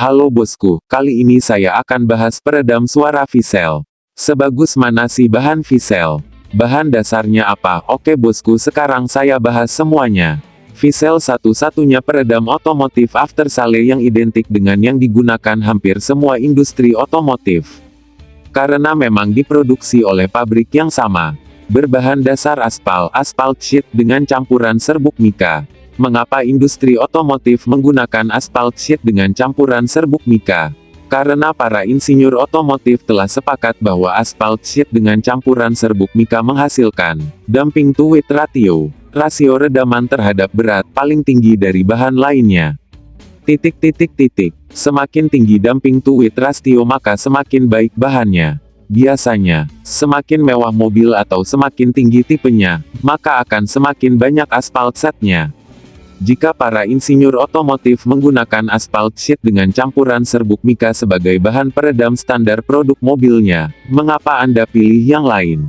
Halo bosku, kali ini saya akan bahas peredam suara VCell. Sebagus mana sih bahan VCell? Bahan dasarnya apa? Oke bosku, sekarang saya bahas semuanya. VCell satu-satunya peredam otomotif aftersale yang identik dengan yang digunakan hampir semua industri otomotif. Karena memang diproduksi oleh pabrik yang sama. Berbahan dasar asphalt sheet dengan campuran serbuk mika. Mengapa industri otomotif menggunakan asphalt sheet dengan campuran serbuk mika? Karena para insinyur otomotif telah sepakat bahwa asphalt sheet dengan campuran serbuk mika menghasilkan dumping to weight ratio, rasio redaman terhadap berat paling tinggi dari bahan lainnya. Semakin tinggi dumping to weight ratio maka semakin baik bahannya. Biasanya, semakin mewah mobil atau semakin tinggi tipenya, maka akan semakin banyak asphalt setnya. Jika para insinyur otomotif menggunakan asphalt sheet dengan campuran serbuk mika sebagai bahan peredam standar produk mobilnya, mengapa Anda pilih yang lain?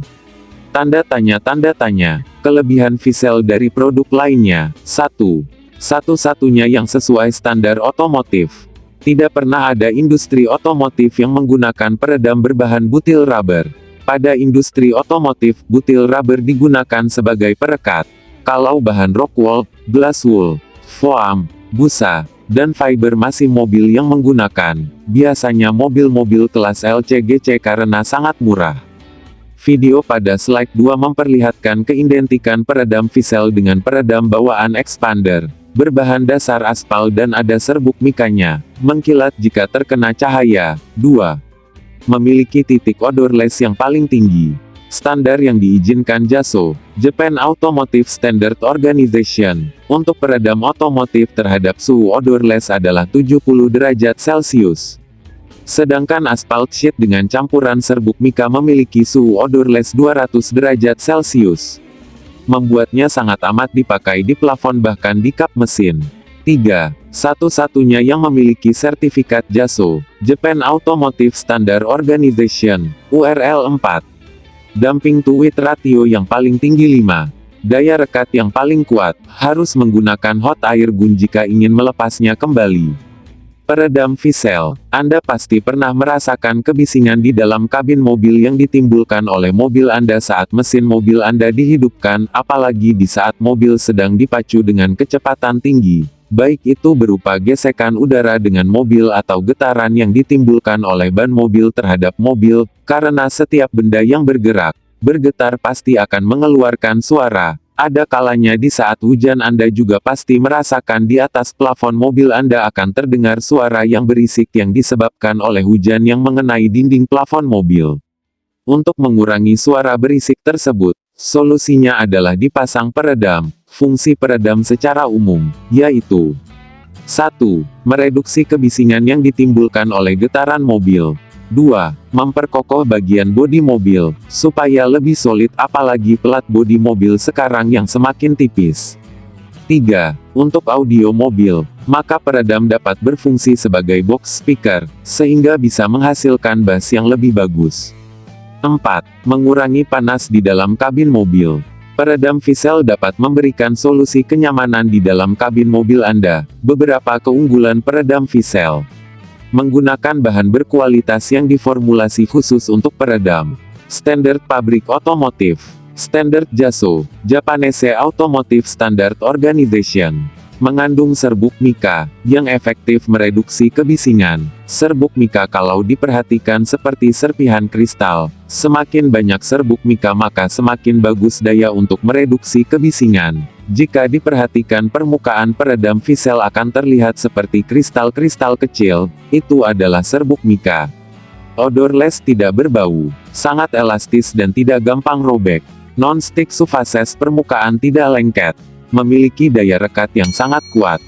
Tanda tanya. Kelebihan VCell dari produk lainnya. 1. Satu-satunya yang sesuai standar otomotif. Tidak pernah ada industri otomotif yang menggunakan peredam berbahan butyl rubber. Pada industri otomotif, butyl rubber digunakan sebagai perekat. Kalau bahan rock wool, glass wool, foam, busa, dan fiber masih mobil yang menggunakan, biasanya mobil-mobil kelas LCGC karena sangat murah. Video pada slide 2 memperlihatkan keidentikan peredam VCell dengan peredam bawaan expander, berbahan dasar aspal dan ada serbuk mikanya, mengkilat jika terkena cahaya. 2. Memiliki titik odorless yang paling tinggi. Standar yang diizinkan JASO, Japan Automotive Standard Organization, untuk peredam otomotif terhadap suhu odorless adalah 70 derajat Celcius. Sedangkan asphalt sheet dengan campuran serbuk mika memiliki suhu odorless 200 derajat Celcius. Membuatnya sangat amat dipakai di plafon bahkan di kap mesin. 3. Satu-satunya yang memiliki sertifikat JASO, Japan Automotive Standard Organization, URL 4. Dumping to weight ratio yang paling tinggi 5. Daya rekat yang paling kuat, harus menggunakan hot air gun jika ingin melepasnya kembali. Peredam VCell. Anda pasti pernah merasakan kebisingan di dalam kabin mobil yang ditimbulkan oleh mobil Anda saat mesin mobil Anda dihidupkan, apalagi di saat mobil sedang dipacu dengan kecepatan tinggi. Baik itu berupa gesekan udara dengan mobil atau getaran yang ditimbulkan oleh ban mobil terhadap mobil, karena setiap benda yang bergetar pasti akan mengeluarkan suara. Ada kalanya di saat hujan Anda juga pasti merasakan di atas plafon mobil Anda akan terdengar suara yang berisik yang disebabkan oleh hujan yang mengenai dinding plafon mobil. Untuk mengurangi suara berisik tersebut, solusinya adalah dipasang peredam. Fungsi peredam secara umum, yaitu 1. Mereduksi kebisingan yang ditimbulkan oleh getaran mobil. 2. Memperkokoh bagian bodi mobil, supaya lebih solid apalagi pelat bodi mobil sekarang yang semakin tipis. 3. Untuk audio mobil, maka peredam dapat berfungsi sebagai box speaker, sehingga bisa menghasilkan bass yang lebih bagus. 4. Mengurangi panas di dalam kabin mobil. Peredam VCell dapat memberikan solusi kenyamanan di dalam kabin mobil Anda. Beberapa keunggulan peredam VCell. Menggunakan bahan berkualitas yang diformulasi khusus untuk peredam. Standar pabrik otomotif. Standar JASO, Japanese Automotive Standard Organization. Mengandung serbuk mika, yang efektif mereduksi kebisingan. Serbuk mika kalau diperhatikan seperti serpihan kristal. Semakin banyak serbuk mika maka semakin bagus daya untuk mereduksi kebisingan. Jika diperhatikan permukaan peredam VCell akan terlihat seperti kristal-kristal kecil, itu adalah serbuk mika. Odorless, tidak berbau, sangat elastis dan tidak gampang robek. Non-stick surfaces, permukaan tidak lengket. Memiliki daya rekat yang sangat kuat.